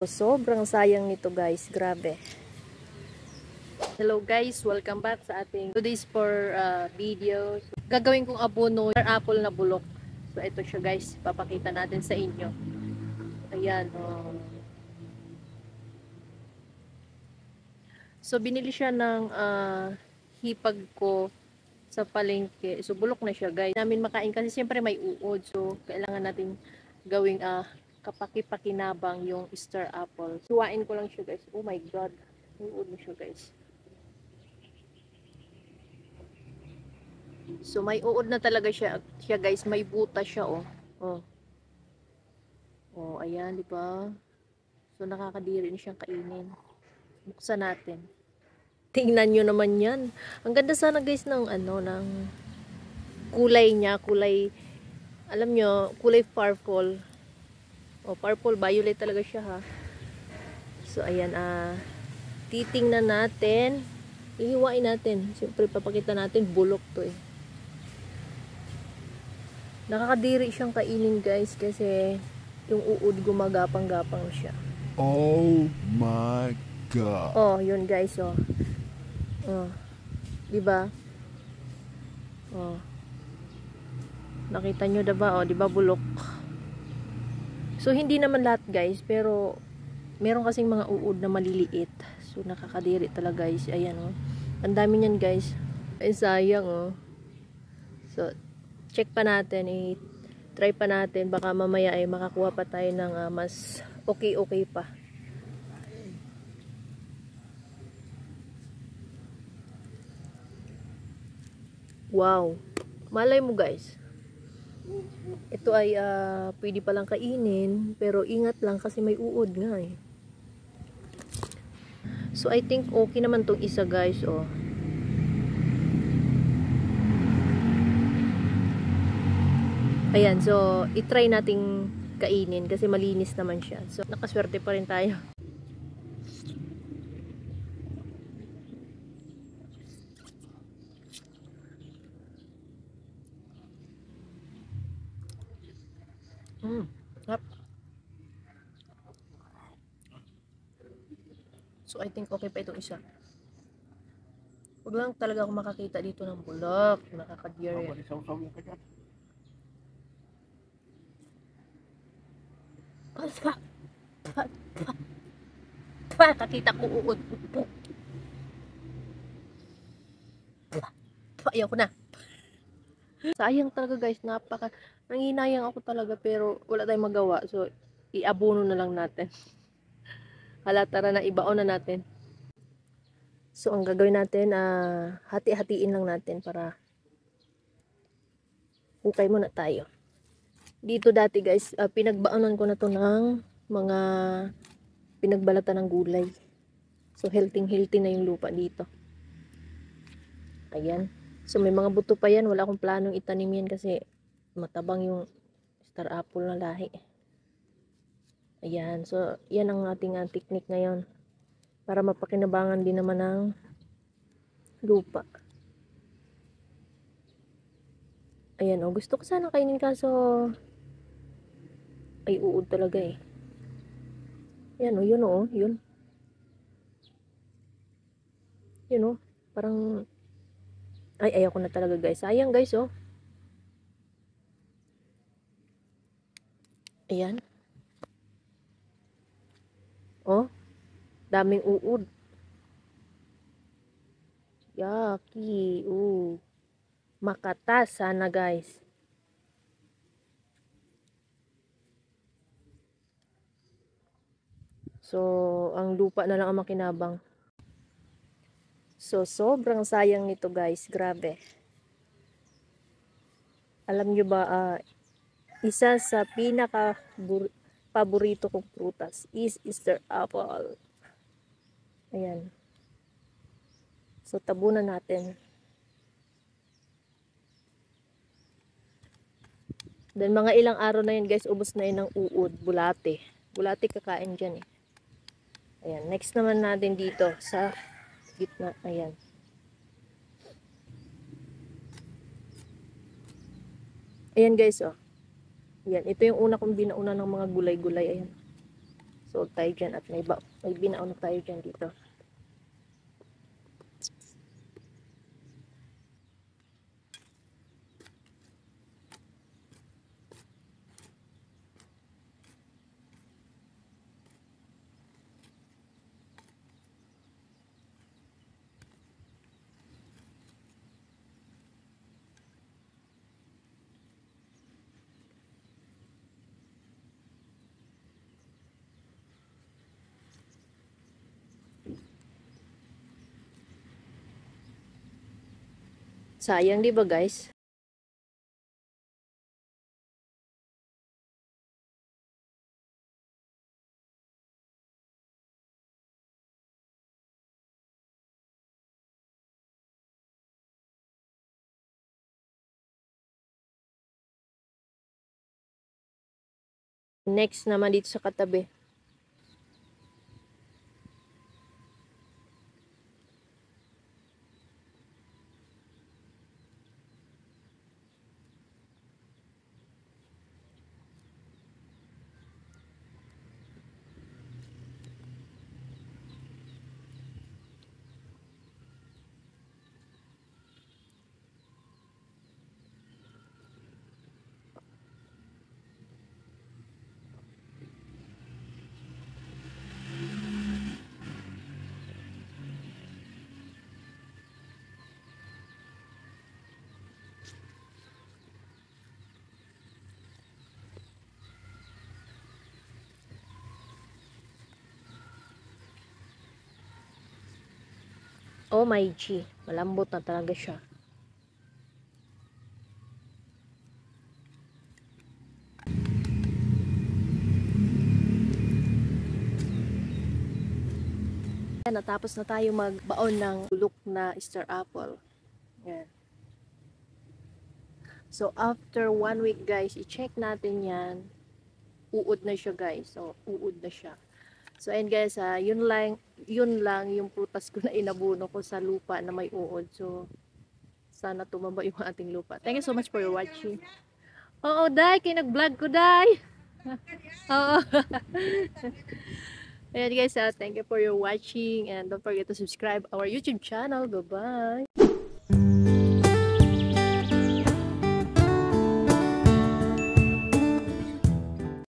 Sobrang sayang nito guys, grabe. Hello guys, welcome back sa ating today's for video. Gagawin kong abono apple na bulok. So ito siya guys, papakita natin sa inyo. Ayan, oh. So binili siya ng hipag ko sa palengke. So bulok na siya guys. Namin makain kasi siyempre may uod. So kailangan natin gawing kapaki-pakinabang yung star apple. Suwain ko lang siya guys. Oh my god. May uod na siya guys. So may uod na talaga siya guys. May butas siya oh. Oh. Oh, ayan, di ba? So nakakadiri na siyang kainin. Buksan natin. Tingnan nyo naman 'yan. Ang ganda sana guys ng ng kulay niya, kulay alam nyo, kulay purple. O, purple, violet talaga siya ha. So, ayan, titingnan natin. Ihiwain natin. Siyempre, papakita natin, bulok to eh. Nakakadiri siyang kainin guys kasi yung uod gumagapang-gapang siya. Oh my God. Oh, yun guys, oh. Oh. Diba? Oh. Nakita nyo diba? Oh, diba bulok? So, hindi naman lahat guys, pero meron kasing mga uod na maliliit. So, nakakadiri talaga guys. Ayan oh. Ang dami niyan guys. Ay, sayang oh. So, check pa natin. Try pa natin. Baka mamaya ay makakuha pa tayo ng mas okay pa. Wow. Malay mo guys. Ito ay pwede palang kainin, pero ingat lang kasi may uod nga eh. So I think okay naman tong isa guys, oh. Ayan, so i-try nating kainin kasi malinis naman siya. So nakaswerte pa rin tayo. Sarap. So, I think okay pa itong isa. Huwag lang talaga ako makakita dito ng bulok. Nakaka-dear yan. Kakita ko uod. Ayaw ko na. Sayang talaga guys. Nanginayang ako talaga pero wala tayong magawa. So, iabono na lang natin. Hala, tara na, ibaon na natin. So, ang gagawin natin, hati-hatiin lang natin para hukay muna tayo. Dito dati guys, pinagbaonan ko na to ng mga pinagbalatan ng gulay. So, healthy na yung lupa dito. Ayan. So, may mga buto pa yan. Wala akong planong itanim yan kasi matabang yung star apple na lahi. Ayan. So, yan ang ating technique ngayon. Para mapakinabangan din naman ng lupa. Ayan o. Gusto ko sana kainin kaso ay uod talaga eh. Ayan o. Yun o. Yun. Yun o. Parang ay ayaw ko na talaga guys. Sayang guys oh. Ayan. Oh. Daming uod. Yaki. Makatas sana guys. So, ang lupa na lang ang makinabang. So, sobrang sayang nito guys. Grabe. Alam nyo ba, isa sa paborito kong prutas is Easter apple. Ayan. So, tabunan natin. Then, mga ilang araw na yun guys, ubos na yun ng uod. Bulate. Bulate kakain dyan eh. Ayan. Next naman natin dito sa gitna. Ayan. Ayan guys oh. Ayan. Ito yung una kong binauna ng mga gulay-gulay. Ayan. So, sold tayo dyan at may binaon tayo dyan dito. Sayang, di ba guys? Next naman dito sa katabi. Oh my G, malambot na talaga siya. Natapos na tayo magbaon ng bulok na Star Apple. Yan. So, after 1 week guys, i-check natin yan. Uod na siya guys. So, uod na siya. So, ayun guys, yun lang yung prutas ko na inabuno ko sa lupa na may uod. So, sana tumaba yung ating lupa. Thank you so much for watching. Oo, Day, kayo nag-vlog ko, Day. Oo. Ayan guys, thank you for your watching and don't forget to subscribe our YouTube channel. Bye-bye.